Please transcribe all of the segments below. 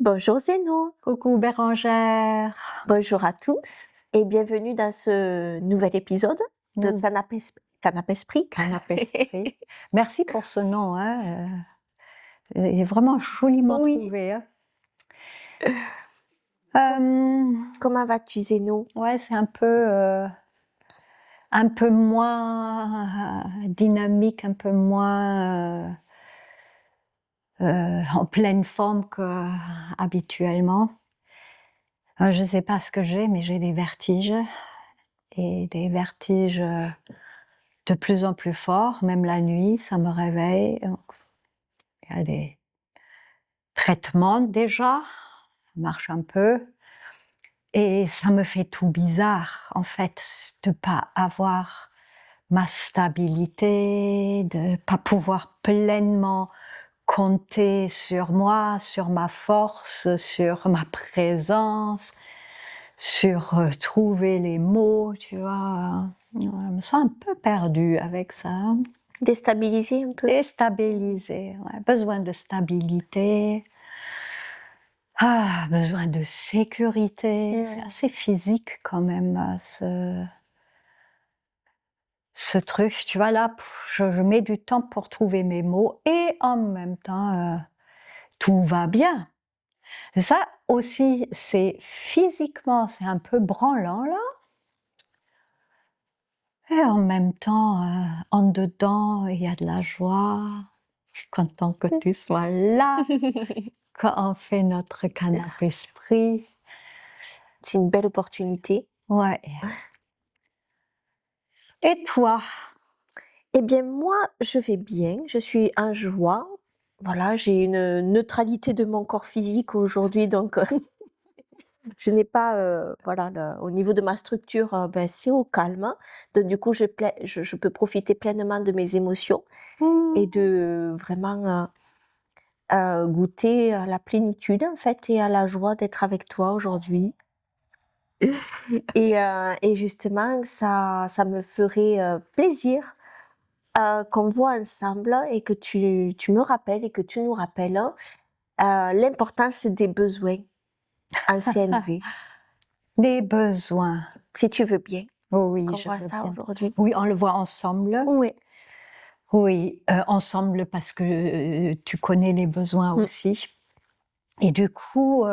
Bonjour Zéno, Coucou Bérangère. bonjour à tous et bienvenue dans ce nouvel épisode de Nous- Canapé Esprit. Canapé Esprit. Merci pour ce nom, hein. Il est vraiment joliment Oui. trouvé. Hein. Euh, Comment vas-tu Zéno? ouais, c'est un peu moins dynamique, un peu moins en pleine forme qu'habituellement. Je ne sais pas ce que j'ai, mais j'ai des vertiges. Et des vertiges de plus en plus forts, même la nuit, ça me réveille. Il y a des traitements déjà, ça marche un peu. Et ça me fait tout bizarre, en fait, de pas avoir ma stabilité, de pas pouvoir pleinement compter sur moi, sur ma force, sur ma présence, sur trouver les mots, tu vois. Je me sens un peu perdue avec ça. Déstabilisé un peu? Déstabilisée, ouais. Besoin de stabilité. Besoin de sécurité. C'est assez physique quand même, ce truc. Tu vois, là, je mets du temps pour trouver mes mots et en même temps, tout va bien. Et ça aussi, c'est physiquement, c'est un peu branlant, là. Et en même temps, en dedans, il y a de la joie. Je suis contente que tu sois là, quand on fait notre canapé esprit. C'est une belle opportunité. Ouais. Et toi? Eh bien moi, je vais bien, je suis en joie. Voilà, j'ai une neutralité de mon corps physique aujourd'hui, donc je n'ai pas, voilà, au niveau de ma structure, ben, c'est au calme. Donc du coup, je peux profiter pleinement de mes émotions et de vraiment goûter à la plénitude en fait et à la joie d'être avec toi aujourd'hui. Et justement, ça me ferait plaisir qu'on voit ensemble et que tu me rappelles et que tu nous rappelles l'importance des besoins en CNV. Les besoins. Si tu veux bien, Oh oui, qu'on je voit veux ça bien. aujourd'hui. Oui, on le voit ensemble. Oui. Oui, ensemble parce que tu connais les besoins aussi. Et du coup,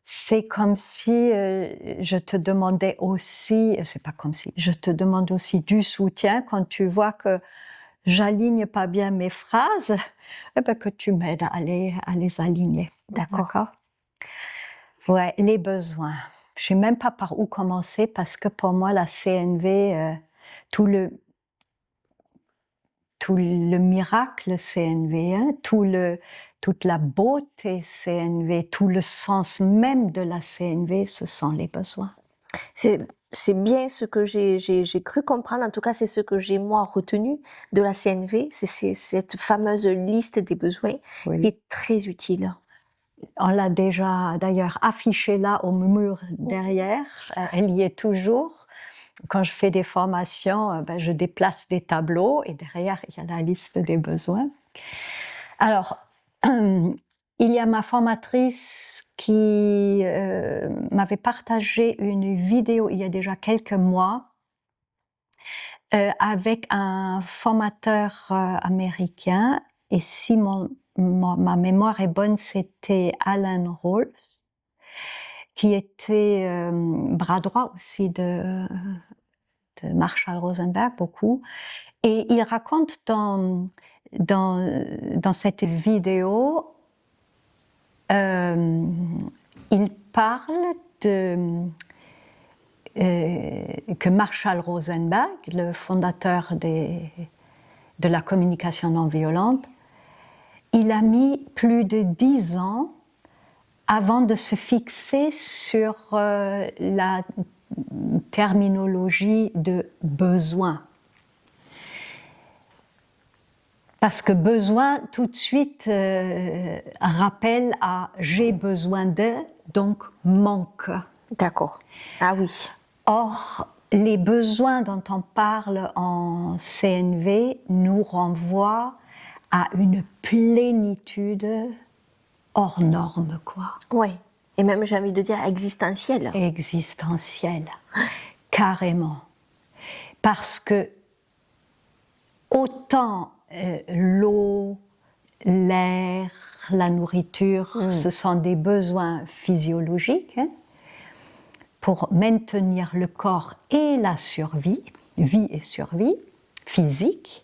c'est comme si je te demandais aussi, c'est pas comme si, je te demande aussi du soutien quand tu vois que j'aligne pas bien mes phrases, eh ben que tu m'aides à les aligner. D'accord. Ouais, les besoins. Je sais même pas par où commencer parce que pour moi, la CNV, tout le miracle CNV, hein, toute la beauté CNV, tout le sens même de la CNV, ce sont les besoins. C'est bien ce que j'ai cru comprendre, en tout cas c'est ce que j'ai moi retenu de la CNV, c'est cette fameuse liste des besoins qui est très utile. On l'a déjà d'ailleurs affichée là au mur derrière, elle y est toujours. Quand je fais des formations, je déplace des tableaux et derrière il y a la liste des besoins. Alors, il y a ma formatrice qui m'avait partagé une vidéo il y a déjà quelques mois avec un formateur américain, et si ma mémoire est bonne, c'était Alan Rawls, qui était bras droit aussi de Marshall Rosenberg, beaucoup. Et il raconte dans cette vidéo, il parle que Marshall Rosenberg, le fondateur de la communication non violente, il a mis plus de 10 ans avant de se fixer sur la terminologie de besoin. Parce que besoin, tout de suite, rappelle à j'ai besoin de, donc manque. D'accord. Ah oui. Or, les besoins dont on parle en CNV nous renvoient à une plénitude hors norme, quoi. Oui. Et même, j'ai envie de dire, existentiel. Existentiel, carrément. Parce que autant l'eau, l'air, la nourriture, ce sont des besoins physiologiques hein, pour maintenir le corps et la survie, vie et survie physique,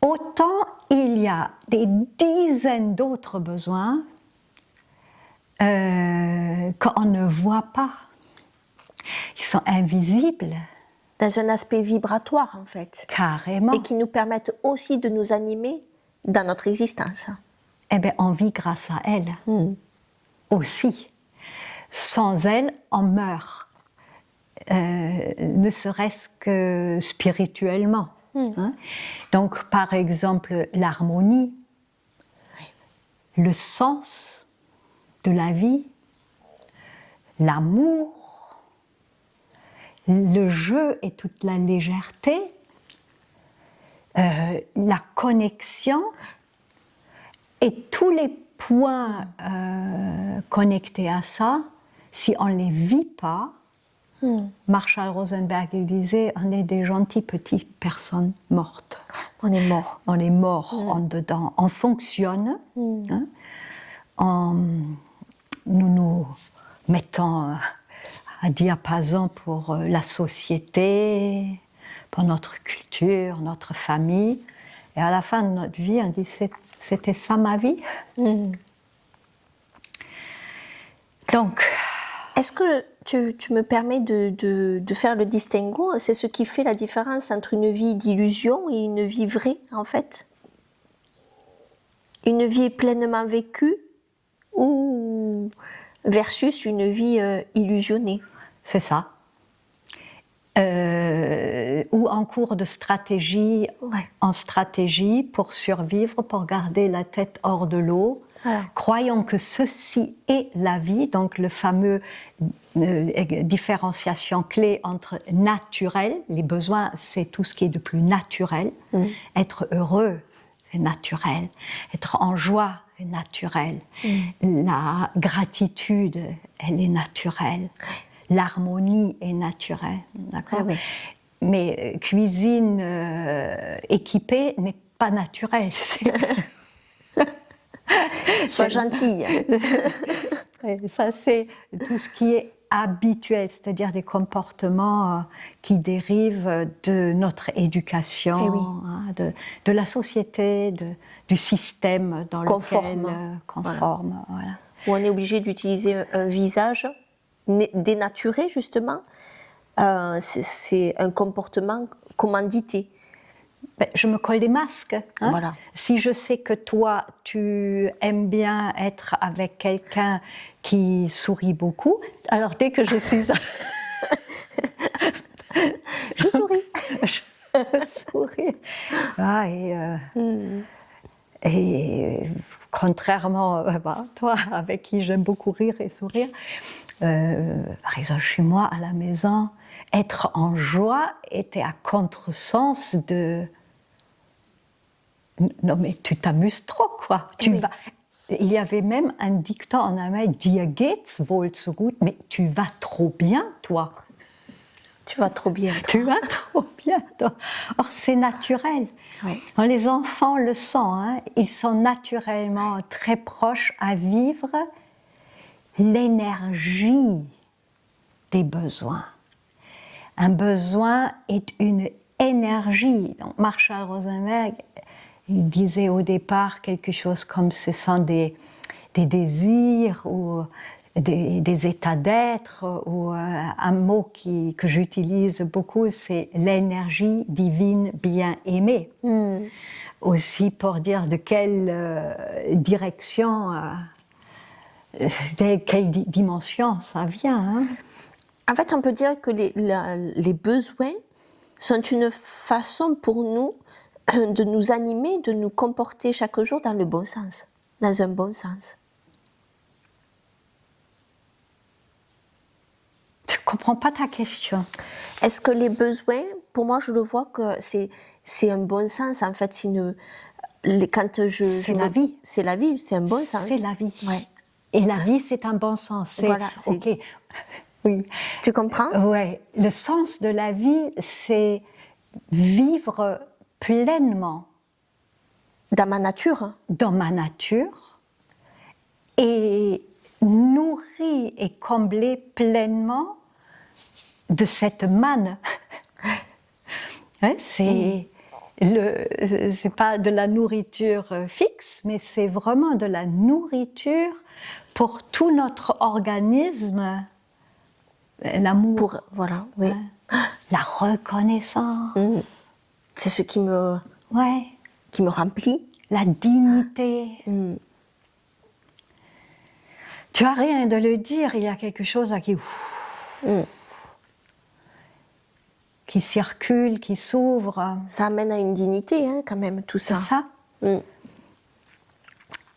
autant il y a des dizaines d'autres besoins qu'on ne voit pas. Ils sont invisibles. Dans un aspect vibratoire, en fait. Carrément. Et qui nous permettent aussi de nous animer dans notre existence. Eh bien, on vit grâce à elles aussi. Sans elles, on meurt. Ne serait-ce que spirituellement. Hein. Donc, par exemple, l'harmonie, le sens de la vie, l'amour, le jeu et toute la légèreté, la connexion et tous les points connectés à ça, si on ne les vit pas, Marshall Rosenberg il disait on est des gentilles petites personnes mortes. On est mort. On est mort en dedans. On fonctionne. Hein, nous nous mettons à diapason pour la société, pour notre culture, notre famille. Et à la fin de notre vie, on dit c'était ça ma vie. Donc. Est-ce que tu me permets de faire le distinguo? C'est ce qui fait la différence entre une vie d'illusion et une vie vraie, en fait? Une vie pleinement vécue ou versus une vie illusionnée? C'est ça. Ou en cours de stratégie, en stratégie pour survivre, pour garder la tête hors de l'eau. Voilà. Croyons que ceci est la vie, donc le fameux différenciation clé entre naturel, les besoins, c'est tout ce qui est de plus naturel. Être heureux, c'est naturel. Être en joie, c'est naturel. La gratitude, elle est naturelle. L'harmonie est naturelle, d'accord ? Oui. Mais cuisine équipée n'est pas naturelle. Sois gentille. Ça, c'est tout ce qui est habituel, c'est-à-dire des comportements qui dérivent de notre éducation, hein, de la société, du système dans lequel conforme. Voilà. Où on est obligé d'utiliser un visage dénaturé, justement. C'est un comportement commandité. Ben, je me colle des masques. Hein? Voilà. Si je sais que toi, tu aimes bien être avec quelqu'un qui sourit beaucoup, alors dès que je suis... je souris. Je souris. Ah, et contrairement à toi, avec qui j'aime beaucoup rire et sourire, par exemple, chez moi, à la maison, être en joie était à contresens de... Non mais tu t'amuses trop, quoi. Il y avait même un dicton en Amérique, Dir geht's wohl so gut, mais tu vas trop bien, toi. Tu vas trop bien, toi. Tu vas trop bien, toi. Or, c'est naturel. Oui. Les enfants le sont, hein. Ils sont naturellement très proches à vivre l'énergie des besoins. Un besoin est une énergie. Donc, Marshall Rosenberg, il disait au départ quelque chose comme ce sont des désirs ou des états d'être, ou un mot que j'utilise beaucoup, c'est l'énergie divine bien aimée. Aussi pour dire de quelle direction, de quelle dimension ça vient. Hein. En fait, on peut dire que les besoins sont une façon pour nous de nous animer, de nous comporter chaque jour dans le bon sens, dans un bon sens. Je ne comprends pas ta question. Est-ce que les besoins, pour moi, je le vois que c'est un bon sens. En fait, quand C'est la vie. C'est la vie, c'est un bon sens. C'est la vie. Ouais. Et la vie, c'est un bon sens. C'est, Voilà, c'est- ok. Oui. Tu comprends? Ouais. Le sens de la vie, c'est vivre pleinement Dans ma nature. dans ma nature et nourri et comblé pleinement de cette manne. Ouais, c'est pas de la nourriture fixe, mais c'est vraiment de la nourriture pour tout notre organisme. L'amour, Voilà, oui. la reconnaissance, C'est ce ouais, qui me remplit. la dignité. Tu as rien de le dire, il y a quelque chose là qui circule, qui s'ouvre. Ça amène à une dignité, hein, quand même, tout C'est ça. ça. Mm.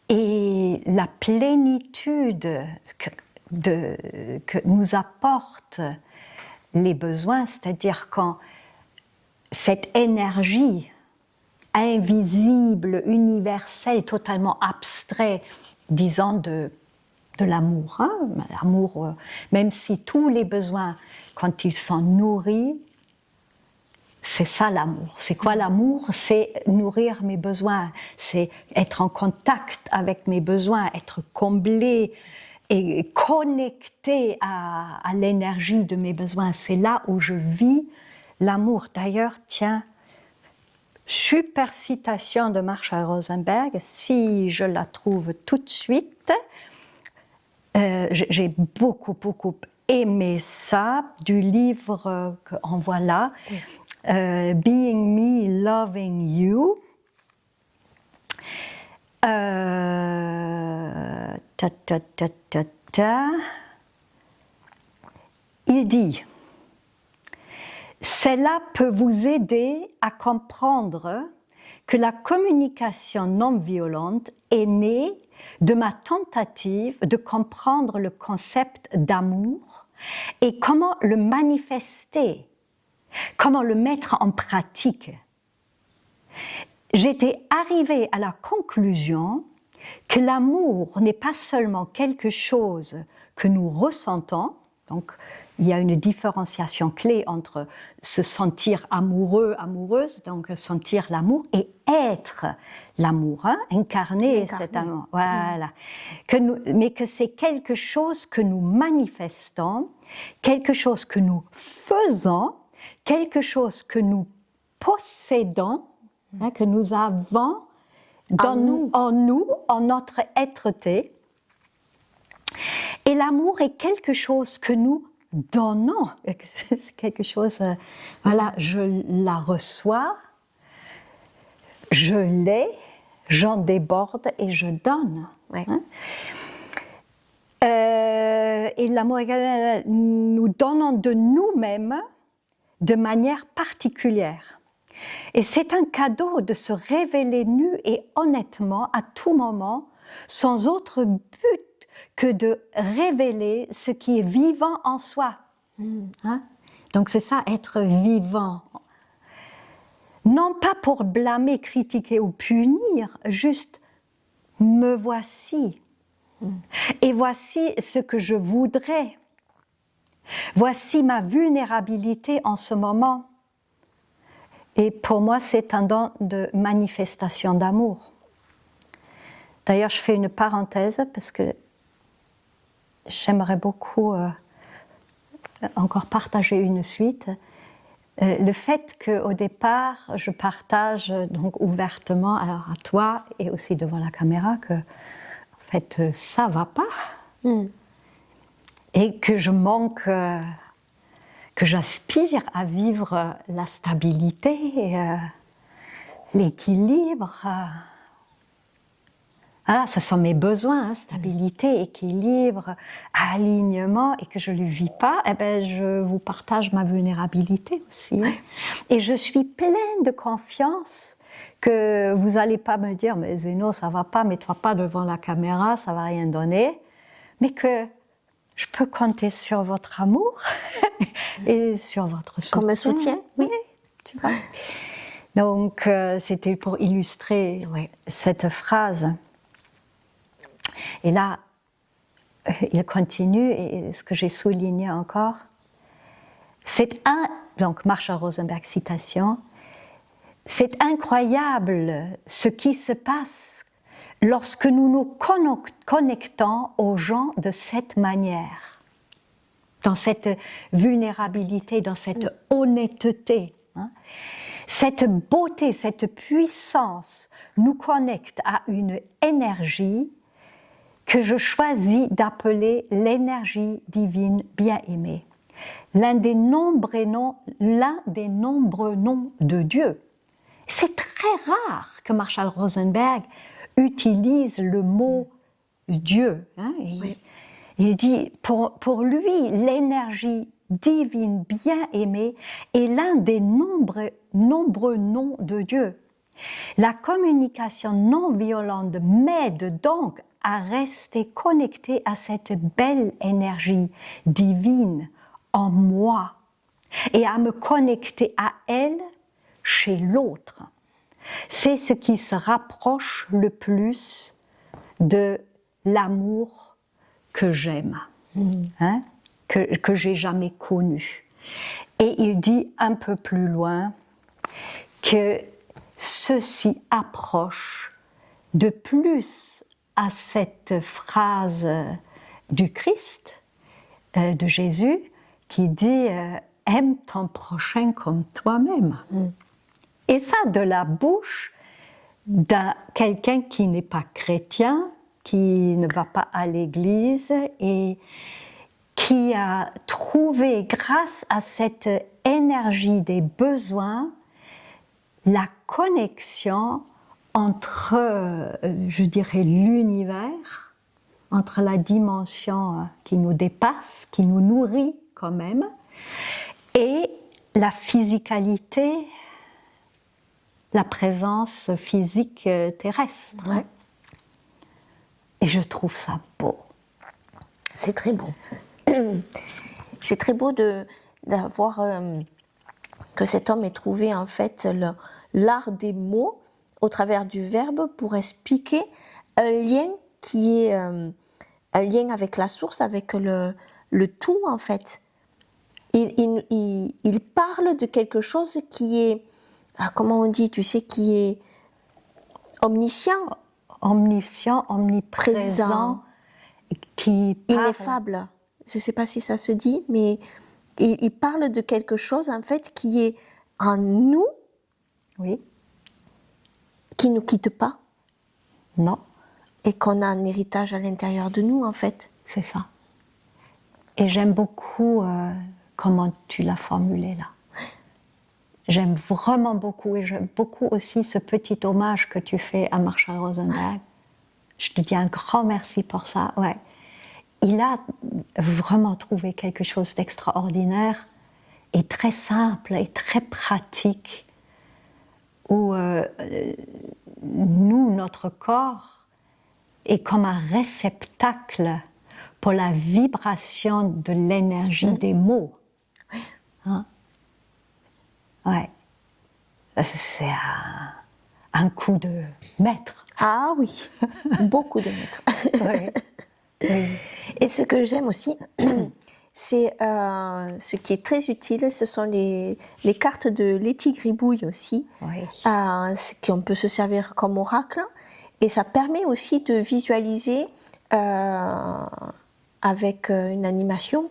Et la plénitude que nous apportent les besoins, c'est-à-dire quand cette énergie invisible, universelle, totalement abstraite, disons de l'amour. Hein? L'amour, même si tous les besoins, quand ils sont nourris, c'est ça l'amour. C'est quoi l'amour? C'est nourrir mes besoins, c'est être en contact avec mes besoins, être comblé et connecté à l'énergie de mes besoins. C'est là où je vis l'amour. D'ailleurs, tiens, super citation de Marshall Rosenberg, si je la trouve tout de suite. J'ai beaucoup aimé ça, du livre qu'on voit là, Being Me, Loving You. Il dit, cela peut vous aider à comprendre que la communication non violente est née de ma tentative de comprendre le concept d'amour et comment le manifester, comment le mettre en pratique. J'étais arrivée à la conclusion que l'amour n'est pas seulement quelque chose que nous ressentons, donc il y a une différenciation clé entre se sentir amoureux, amoureuse, donc sentir l'amour, et être l'amour, hein, incarner cet amour. Voilà. Mais que c'est quelque chose que nous manifestons, quelque chose que nous faisons, quelque chose que nous possédons, hein, que nous avons en nous, en notre être-té. Et l'amour est quelque chose que nous donnons. C'est quelque chose, voilà, je la reçois, je l'ai, j'en déborde et je donne. Ouais. Hein? Et l'amour, nous donnons de nous-mêmes de manière particulière. Et c'est un cadeau de se révéler nu et honnêtement à tout moment, sans autre but que de révéler ce qui est vivant en soi. Hein? Donc c'est ça, être vivant. Non pas pour blâmer, critiquer ou punir, juste me voici. Et voici ce que je voudrais. Voici ma vulnérabilité en ce moment. Et pour moi, c'est un don de manifestation d'amour. D'ailleurs, je fais une parenthèse parce que j'aimerais beaucoup encore partager une suite. Le fait qu'au départ, je partage donc ouvertement alors à toi et aussi devant la caméra que en fait ça va pas et que je manque, que j'aspire à vivre la stabilité, l'équilibre. Voilà, ce sont mes besoins, hein, stabilité, équilibre, alignement, et que je ne le vis pas, eh ben, je vous partage ma vulnérabilité aussi. Hein. Et je suis pleine de confiance que vous n'allez pas me dire « mais Zéno, ça ne va pas, mets-toi pas devant la caméra, ça ne va rien donner », mais que je peux compter sur votre amour et sur votre soutien. Comme un soutien, oui. Tu vois. Donc, c'était pour illustrer cette phrase. Et là, il continue, et ce que j'ai souligné encore, donc Marshall Rosenberg, citation, c'est incroyable ce qui se passe lorsque nous nous connectons aux gens de cette manière, dans cette vulnérabilité, dans cette honnêteté. Cette beauté, cette puissance nous connecte à une énergie que je choisis d'appeler l'énergie divine bien-aimée. L'un des nombreux noms de Dieu. C'est très rare que Marshall Rosenberg utilise le mot Dieu. Il dit, pour lui, l'énergie divine bien-aimée est l'un des nombreux noms de Dieu. La communication non violente m'aide donc à rester connecté à cette belle énergie divine en moi et à me connecter à elle chez l'autre. C'est ce qui se rapproche le plus de l'amour que j'aime, que j'ai jamais connu. Et il dit un peu plus loin que ceci approche de plus à cette phrase du Christ, de Jésus, qui dit « aime ton prochain comme toi-même ». Et ça, de la bouche de quelqu'un qui n'est pas chrétien, qui ne va pas à l'église et qui a trouvé, grâce à cette énergie des besoins, la connexion entre, je dirais, l'univers, entre la dimension qui nous dépasse, qui nous nourrit quand même, et la physicalité, la présence physique terrestre. Ouais. Et je trouve ça beau. C'est très beau. C'est très beau d'avoir que cet homme ait trouvé en fait l'art des mots au travers du verbe pour expliquer un lien qui est un lien avec la source, avec le tout en fait. Il parle de quelque chose qui est, comment on dit, tu sais, qui est omniscient, omniprésent, qui parle. Ineffable. Je ne sais pas si ça se dit, mais il parle de quelque chose en fait qui est en nous, oui, qui ne nous quitte pas. Non. Et qu'on a un héritage à l'intérieur de nous en fait. C'est ça. Et j'aime beaucoup comment tu l'as formulé là. J'aime vraiment beaucoup, et j'aime beaucoup aussi ce petit hommage que tu fais à Marshall Rosenberg. Je te dis un grand merci pour ça. Ouais. Il a vraiment trouvé quelque chose d'extraordinaire et très simple et très pratique, où nous, notre corps, est comme un réceptacle pour la vibration de l'énergie des mots. Hein? Ouais. C'est un coup de maître. Ah oui, beaucoup de maîtres. Oui. Oui. Et ce que j'aime aussi, c'est ce qui est très utile, ce sont les cartes de Letty Gribouille aussi, Oui. qu'on peut se servir comme oracle. Et ça permet aussi de visualiser avec une animation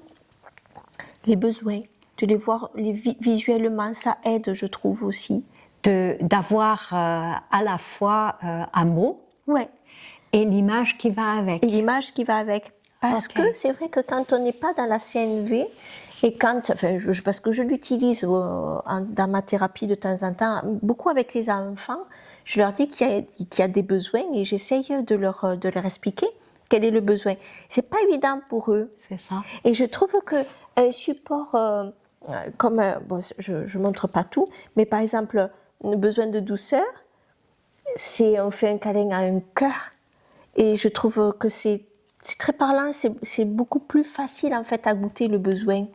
les besoins, de les voir visuellement, ça aide, je trouve aussi. D'avoir à la fois un mot, ouais, et l'image qui va avec. Et l'image qui va avec. Parce que c'est vrai que quand on n'est pas dans la CNV, et quand, parce que je l'utilise dans ma thérapie de temps en temps, beaucoup avec les enfants, je leur dis qu'il y a des besoins et j'essaye de leur expliquer quel est le besoin. C'est pas évident pour eux. C'est ça. Et je trouve qu'un support comme, bon, je montre pas tout, mais par exemple, le besoin de douceur, on fait un câlin à un cœur. Et je trouve que c'est très parlant, c'est beaucoup plus facile en fait à goûter le besoin.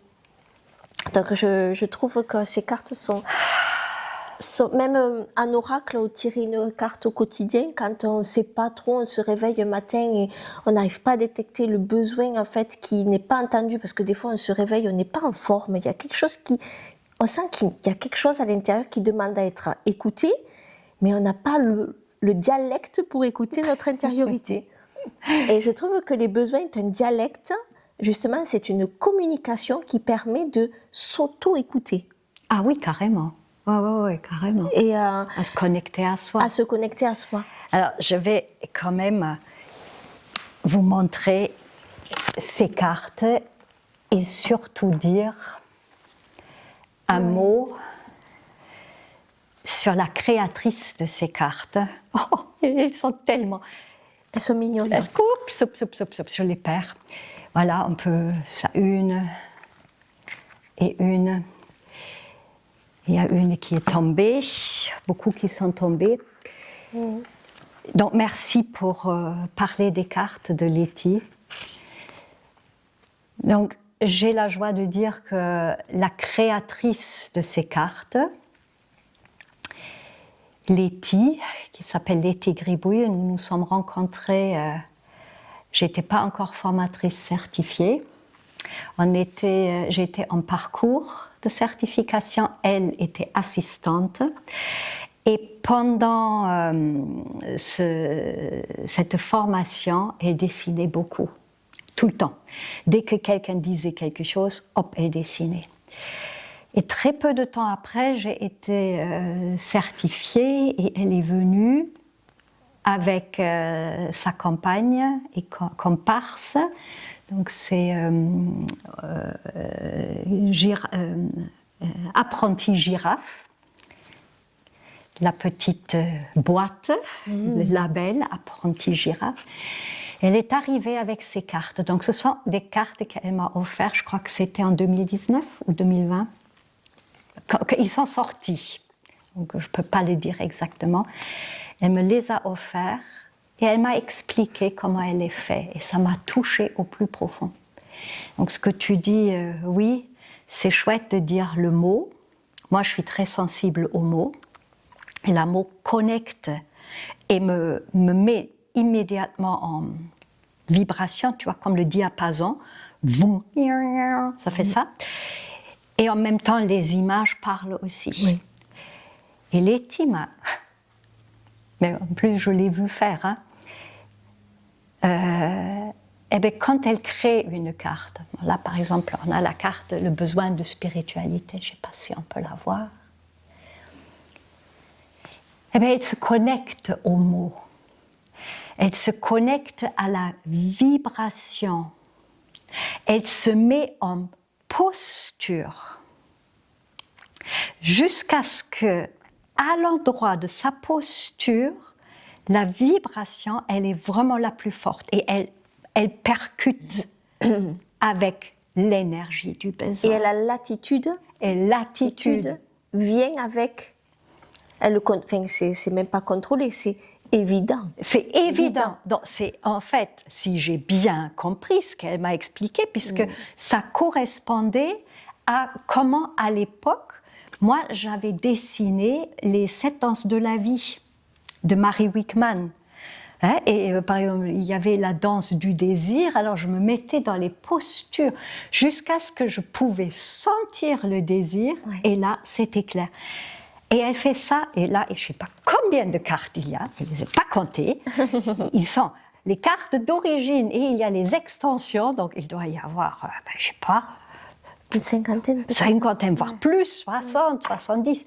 Donc je trouve que ces cartes sont Même un oracle ou tirer une carte au quotidien, quand on ne sait pas trop, on se réveille un matin et on n'arrive pas à détecter le besoin en fait qui n'est pas entendu, parce que des fois on se réveille, on n'est pas en forme, il y a quelque chose on sent qu'il y a quelque chose à l'intérieur qui demande à être écouté, mais on n'a pas le dialecte pour écouter notre intériorité. Et je trouve que les besoins est un dialecte, justement c'est une communication qui permet de s'auto-écouter. Ah oui, carrément. Oui, carrément. Et à se connecter à soi. À se connecter à soi. Alors, je vais quand même vous montrer ces cartes et surtout dire un mot sur la créatrice de ces cartes. Oh, elles sont tellement... Elles sont mignonnes. Je les perds. Voilà, on peut... Ça, une et une... Il y a une qui est tombée, beaucoup qui sont tombées. Donc, merci pour parler des cartes de Letty. Donc, j'ai la joie de dire que la créatrice de ces cartes, Letty, qui s'appelle Letty Gribouille, nous nous sommes rencontrés, j'étais pas encore formatrice certifiée. J'étais en parcours de certification, elle était assistante. Et pendant cette formation, elle dessinait beaucoup, tout le temps. Dès que quelqu'un disait quelque chose, hop, elle dessinait. Et très peu de temps après, j'ai été certifiée et elle est venue avec sa compagne et comparse. Donc c'est apprenti girafe, la petite boîte, le label apprenti girafe. Elle est arrivée avec ses cartes. Donc ce sont des cartes qu'elle m'a offertes, je crois que c'était en 2019 ou 2020. Ils sont sortis, donc je ne peux pas le dire exactement. Elle me les a offerts. Et elle m'a expliqué comment elle est faite. Et ça m'a touchée au plus profond. Donc ce que tu dis, oui, c'est chouette de dire le mot. Moi, je suis très sensible aux mots. Et le mot connecte et me met immédiatement en vibration, tu vois, comme le diapason. Vroom, ça fait ça. Et en même temps, les images parlent aussi. Oui. Et Letty m'a... Mais en plus, je l'ai vu faire. Hein. Eh bien, quand elle crée une carte, là par exemple, on a la carte le besoin de spiritualité, je ne sais pas si on peut la voir. Eh bien, elle se connecte aux mots. Elle se connecte à la vibration. Elle se met en posture jusqu'à ce que, à l'endroit de sa posture, la vibration, elle est vraiment la plus forte et elle percute avec l'énergie du besoin. Et elle a l'attitude. Et l'attitude vient avec. C'est même pas contrôlé, c'est évident. C'est évident. Donc, c'est en fait, si j'ai bien compris ce qu'elle m'a expliqué, puisque ça correspondait à comment, à l'époque, moi, j'avais dessiné les 7 danses de la vie de Mary Wickman. Hein, et par exemple, il y avait la danse du désir, alors je me mettais dans les postures jusqu'à ce que je pouvais sentir le désir, et là, c'était clair. Et elle fait ça, et là, je ne sais pas combien de cartes il y a, je ne les ai pas comptées. Ils sont les cartes d'origine, et il y a les extensions, donc il doit y avoir, je ne sais pas, une cinquantaine, voire plus, 60, 70.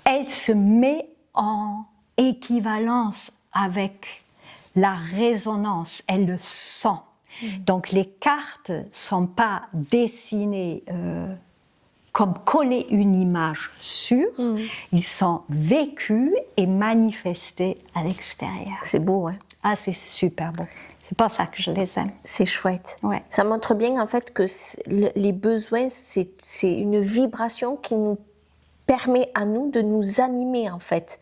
Elle se met en équivalence avec la résonance, elle le sent. Donc les cartes ne sont pas dessinées comme coller une image sur, ils sont vécus et manifestés à l'extérieur. C'est beau, hein. Ah, c'est super beau. C'est pour ça que je les aime. C'est chouette. Ouais. Ça montre bien en fait que les besoins, c'est une vibration qui nous permet à nous de nous animer en fait.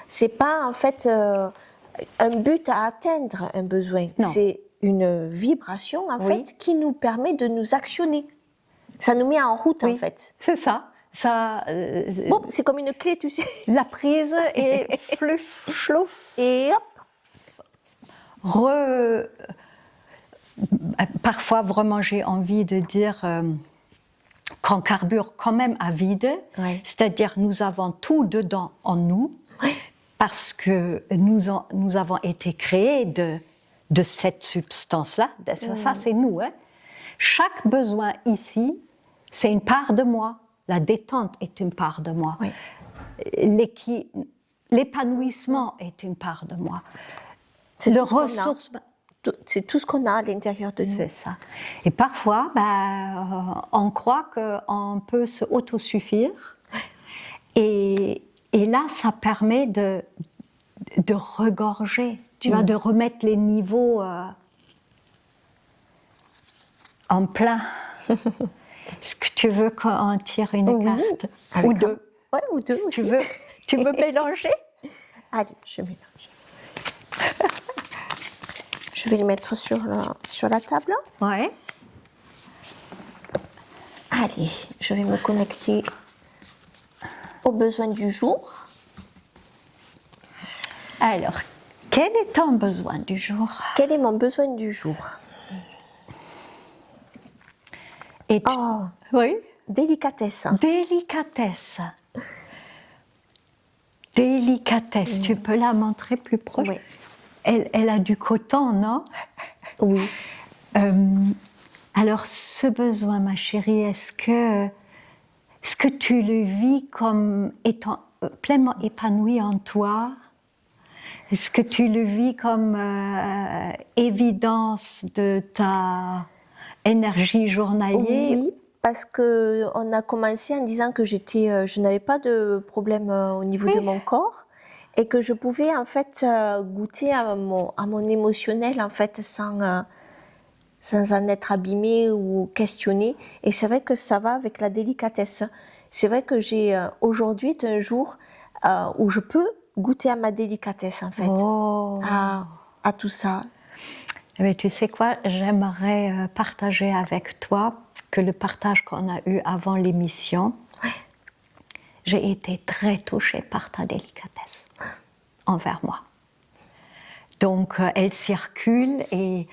C'est pas en fait un but à atteindre, un besoin. Non. C'est une vibration en fait qui nous permet de nous actionner. Ça nous met en route en fait. C'est ça. Ça, Bon, c'est comme une clé, tu sais. la prise et flouf, chlouf. Et hop. Parfois, vraiment, j'ai envie de dire qu'on carbure quand même à vide, Ouais. c'est-à-dire nous avons tout dedans en nous, Ouais. parce que nous avons été créés de cette substance-là. Ça, c'est nous. Hein. Chaque besoin ici, c'est une part de moi. La détente est une part de moi. Ouais. L'épanouissement est une part de moi. C'est Le tout ce qu'on a. ressource... C'est tout ce qu'on a à l'intérieur de nous. C'est ça. Et parfois, on croit qu'on peut se autosuffire. Et là, ça permet de regorger, tu vois, de remettre les niveaux en plein. Est-ce que tu veux qu'on tire une carte? Avec Ou deux? Ouais, ou deux aussi. Tu veux mélanger? Allez, je mélange. Je vais le mettre sur la table. Ouais. Allez, je vais me connecter aux besoins du jour. Alors, quel est ton besoin du jour? Quel est mon besoin du jour? Oh, oui. délicatesse. Délicatesse. Délicatesse. Tu peux la montrer plus proche? Oui. Elle a du coton, non? Oui. Alors, ce besoin, ma chérie, est-ce que tu le vis comme étant pleinement épanoui en toi? Est-ce que tu le vis comme évidence de ta énergie journalière? Oui, parce qu'on a commencé en disant que je n'avais pas de problème au niveau de mon corps et que je pouvais en fait goûter à mon émotionnel en fait sans en être abîmée ou questionnée. Et c'est vrai que ça va avec la délicatesse. C'est vrai que j'ai aujourd'hui un jour où je peux goûter à ma délicatesse en fait, à tout ça. Mais tu sais quoi, j'aimerais partager avec toi que le partage qu'on a eu avant l'émission, j'ai été très touchée par ta délicatesse envers moi. Donc, elle circule et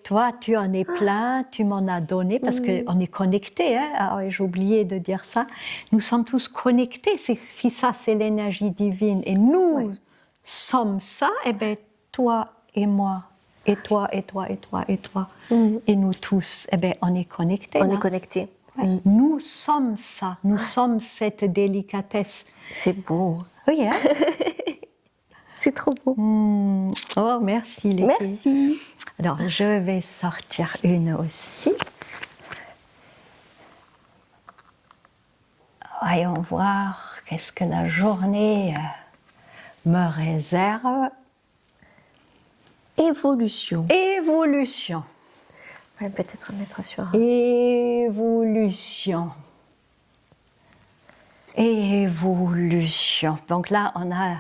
toi, tu en es plein, tu m'en as donné parce qu'on est connectés. Hein? Alors, j'ai oublié de dire ça. Nous sommes tous connectés. Si ça, c'est l'énergie divine et nous sommes ça, eh bien, toi et moi, et toi, et toi, et toi, et toi, et nous tous, eh bien, on est connectés. On est connectés. Ouais. Nous sommes ça, nous sommes cette délicatesse. C'est beau. Oui, hein? C'est trop beau. Oh, merci les Merci. filles. Alors, je vais sortir une aussi. Voyons voir qu'est-ce que la journée me réserve. Évolution. Évolution. Ouais, peut-être mettre sur... Évolution. Évolution. Donc là, on a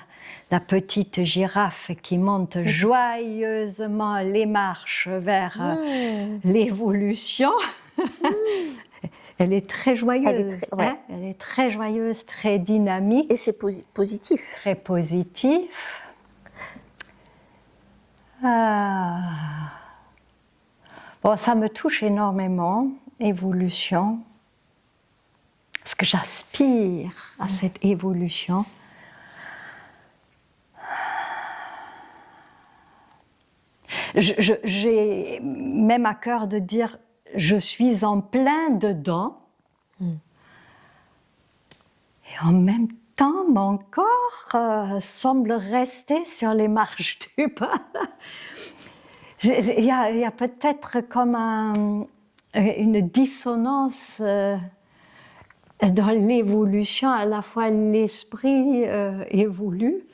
la petite girafe qui monte joyeusement les marches vers l'évolution. Elle est très joyeuse. Elle est très joyeuse, très dynamique. Et c'est positif. Très positif. Bon, ça me touche énormément, évolution. Parce que j'aspire à cette évolution. J'ai même à cœur de dire, je suis en plein dedans. Et en même temps, mon corps semble rester sur les marches du pas. Il y a peut-être comme une dissonance dans l'évolution. À la fois l'esprit évolue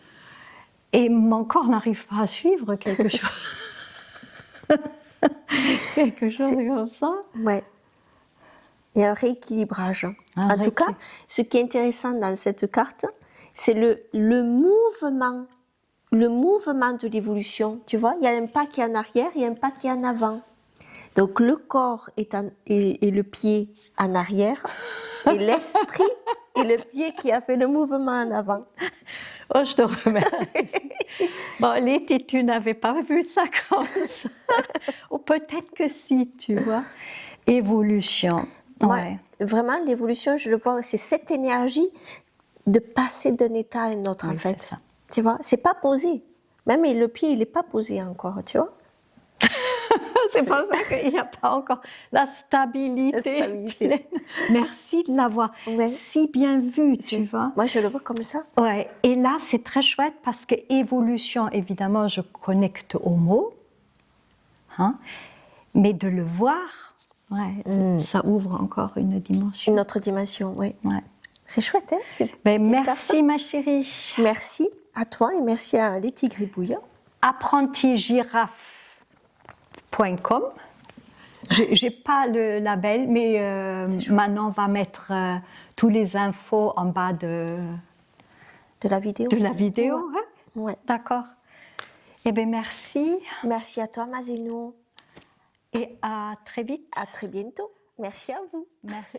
et mon corps n'arrive pas à suivre quelque chose. Quelque chose comme ça. Ouais. Il y a un rééquilibrage. En tout cas, ce qui est intéressant dans cette carte, c'est le mouvement de l'évolution. Tu vois, il y a un pas qui est en arrière, il y a un pas qui est en avant. Donc le corps et le pied en arrière et l'esprit et le pied qui a fait le mouvement en avant. Oh, je te remercie. Bon, Letty, tu n'avais pas vu ça comme ça. Ou peut-être que si, tu vois. Évolution. Moi, Ouais. vraiment, l'évolution, je le vois, c'est cette énergie de passer d'un état à un autre, Oui, en fait. c'est ça. Tu vois, c'est pas posé. Même le pied, il n'est pas posé encore, tu vois. C'est pour ça qu'il n'y a pas encore la stabilité. La stabilité. pleine. Merci de l'avoir Ouais. si bien vu, tu vois. Moi, je le vois comme ça. Ouais. Et là, c'est très chouette parce que évolution, évidemment, je connecte au mot, hein, mais de le voir, ouais, ça ouvre encore une dimension. Une autre dimension, oui. Ouais. C'est chouette, hein? Ben, merci, ma chérie. Merci à toi et merci à Letty Gribouillon. Apprentigirafe.com. J'ai pas le label, mais Manon va mettre tous les infos en bas de la vidéo. De la vidéo, Ouais. hein? Ouais. D'accord. Eh bien, merci. Merci à toi, Mazeno. Et à très vite. À très bientôt. Merci à vous. Merci.